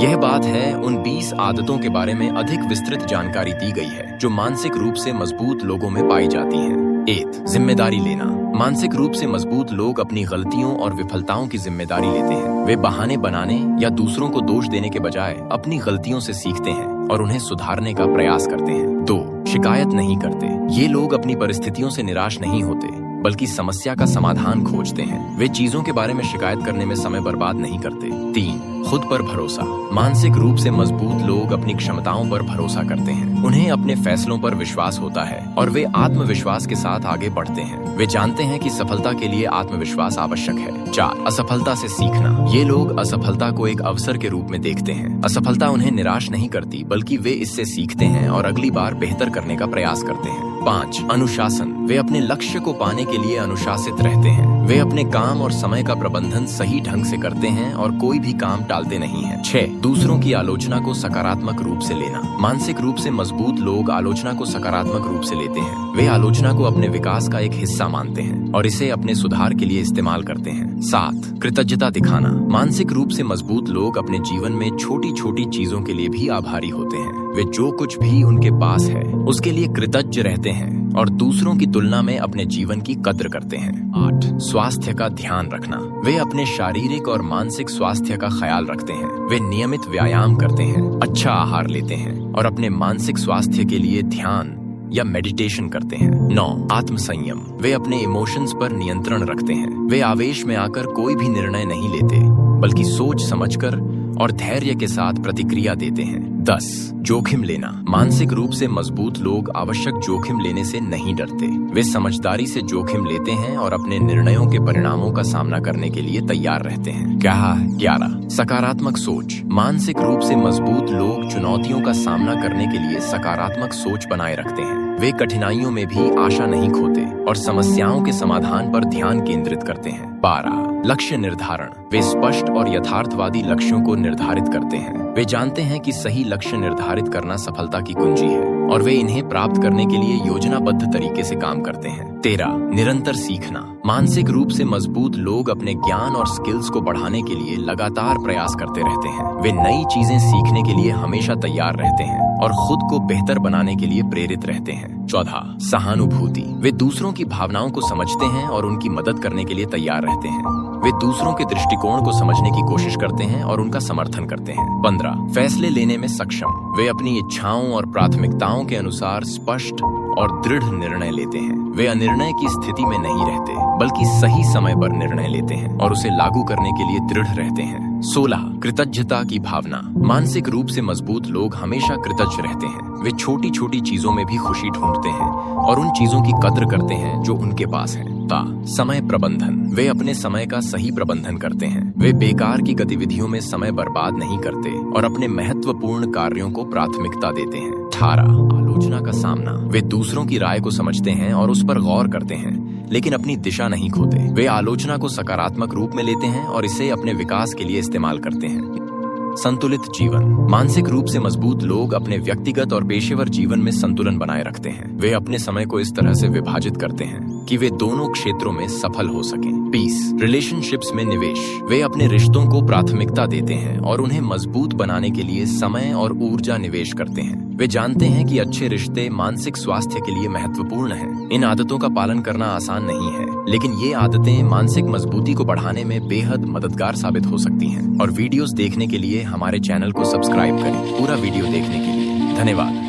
यह बात है उन 20 आदतों के बारे में अधिक विस्तृत जानकारी दी गई है जो मानसिक रूप से मजबूत लोगों में पाई जाती हैं। 8. जिम्मेदारी लेना। मानसिक रूप से मजबूत लोग अपनी गलतियों और विफलताओं की जिम्मेदारी लेते हैं। वे बहाने बनाने या दूसरों को दोष देने के बजाय अपनी गलतियों से सीखते हैं और उन्हें सुधारने का प्रयास करते हैं। 2. शिकायत नहीं करते। ये लोग अपनी परिस्थितियों से निराश नहीं होते बल्कि समस्या का समाधान खोजते हैं। वे चीजों के बारे में शिकायत करने में समय बर्बाद नहीं करते। 3. खुद पर भरोसा। मानसिक रूप से मजबूत लोग अपनी क्षमताओं पर भरोसा करते हैं। उन्हें अपने फैसलों पर विश्वास होता है और वे आत्मविश्वास के साथ आगे बढ़ते हैं। वे जानते हैं कि सफलता के लिए आत्मविश्वास आवश्यक है। 4. असफलता से सीखना। ये लोग असफलता को एक अवसर के रूप में देखते हैं। असफलता उन्हें निराश नहीं करती बल्कि वे इससे सीखते हैं और अगली बार बेहतर करने का प्रयास करते हैं। 5. अनुशासन। वे अपने लक्ष्य को पाने के लिए अनुशासित रहते हैं। वे अपने काम और समय का प्रबंधन सही ढंग से करते हैं और कोई भी काम टालते नहीं हैं। 6. दूसरों की आलोचना को सकारात्मक रूप से लेना। मानसिक रूप से मजबूत लोग आलोचना को सकारात्मक रूप से लेते हैं। वे आलोचना को अपने विकास का एक हिस्सा मानते हैं और इसे अपने सुधार के लिए इस्तेमाल करते हैं। 7. कृतज्ञता दिखाना। मानसिक रूप से मजबूत लोग अपने जीवन में छोटी छोटी चीजों के लिए भी आभारी होते हैं। वे जो कुछ भी उनके पास है उसके लिए कृतज्ञ रहते हैं और दूसरों की तुलना में अपने जीवन की कद्र करते हैं। 8. स्वास्थ्य का ध्यान रखना। वे अपने शारीरिक और मानसिक स्वास्थ्य का ख्याल रखते हैं। वे नियमित व्यायाम करते हैं, अच्छा आहार लेते हैं और अपने मानसिक स्वास्थ्य के लिए ध्यान या मेडिटेशन करते हैं। 9. आत्मसंयम। वे अपने इमोशंस पर नियंत्रण रखते हैं। वे आवेश में आकर कोई भी निर्णय नहीं लेते बल्कि सोच समझकर और धैर्य के साथ प्रतिक्रिया देते हैं। 10. जोखिम लेना। मानसिक रूप से मजबूत लोग आवश्यक जोखिम लेने से नहीं डरते। वे समझदारी से जोखिम लेते हैं और अपने निर्णयों के परिणामों का सामना करने के लिए तैयार रहते हैं। 11. सकारात्मक सोच। मानसिक रूप से मजबूत लोग चुनौतियों का सामना करने के लिए सकारात्मक सोच बनाए रखते हैं। वे कठिनाइयों में भी आशा नहीं खोते और समस्याओं के समाधान पर ध्यान केंद्रित करते हैं। 12. लक्ष्य निर्धारण। वे स्पष्ट और यथार्थवादी लक्ष्यों को निर्धारित करते हैं। वे जानते हैं कि सही लक्ष्य निर्धारित करना सफलता की कुंजी है और वे इन्हें प्राप्त करने के लिए योजनाबद्ध तरीके से काम करते हैं। 13. निरंतर सीखना। मानसिक रूप से मजबूत लोग अपने ज्ञान और स्किल्स को बढ़ाने के लिए लगातार प्रयास करते रहते हैं। वे नई चीजें सीखने के लिए हमेशा तैयार रहते हैं और खुद को बेहतर बनाने के लिए प्रेरित रहते हैं। 14. सहानुभूति। वे दूसरों की भावनाओं को समझते हैं और उनकी मदद करने के लिए तैयार रहते हैं। वे दूसरों के दृष्टिकोण को समझने की कोशिश करते हैं और उनका समर्थन करते हैं। 15. फैसले लेने में सक्षम। वे अपनी इच्छाओं और प्राथमिकताओं के अनुसार स्पष्ट और दृढ़ निर्णय लेते हैं। वे अनिर्णय की स्थिति में नहीं रहते बल्कि सही समय पर निर्णय लेते हैं और उसे लागू करने के लिए दृढ़ रहते हैं। 16. कृतज्ञता की भावना। मानसिक रूप से मजबूत लोग हमेशा कृतज्ञ रहते हैं। वे छोटी छोटी चीजों में भी खुशी ढूंढते हैं और उन चीजों की कद्र करते हैं जो उनके पास है। समय प्रबंधन। वे अपने समय का सही प्रबंधन करते हैं। वे बेकार की गतिविधियों में समय बर्बाद नहीं करते और अपने महत्वपूर्ण कार्यों को प्राथमिकता देते हैं। 18. आलोचना का सामना। वे दूसरों की राय को समझते हैं और उस पर गौर करते हैं लेकिन अपनी दिशा नहीं खोते। वे आलोचना को सकारात्मक रूप में लेते हैं और इसे अपने विकास के लिए इस्तेमाल करते हैं। संतुलित जीवन। मानसिक रूप से मजबूत लोग अपने व्यक्तिगत और पेशेवर जीवन में संतुलन बनाए रखते हैं। वे अपने समय को इस तरह से विभाजित करते हैं कि वे दोनों क्षेत्रों में सफल हो सकें। 20. रिलेशनशिप्स में निवेश। वे अपने रिश्तों को प्राथमिकता देते हैं और उन्हें मजबूत बनाने के लिए समय और ऊर्जा निवेश करते हैं। वे जानते हैं कि अच्छे रिश्ते मानसिक स्वास्थ्य के लिए महत्वपूर्ण हैं। इन आदतों का पालन करना आसान नहीं है लेकिन ये आदतें मानसिक मजबूती को बढ़ाने में बेहद मददगार साबित हो सकती हैं। और वीडियोस देखने के लिए हमारे चैनल को सब्सक्राइब करें। पूरा वीडियो देखने के लिए धन्यवाद।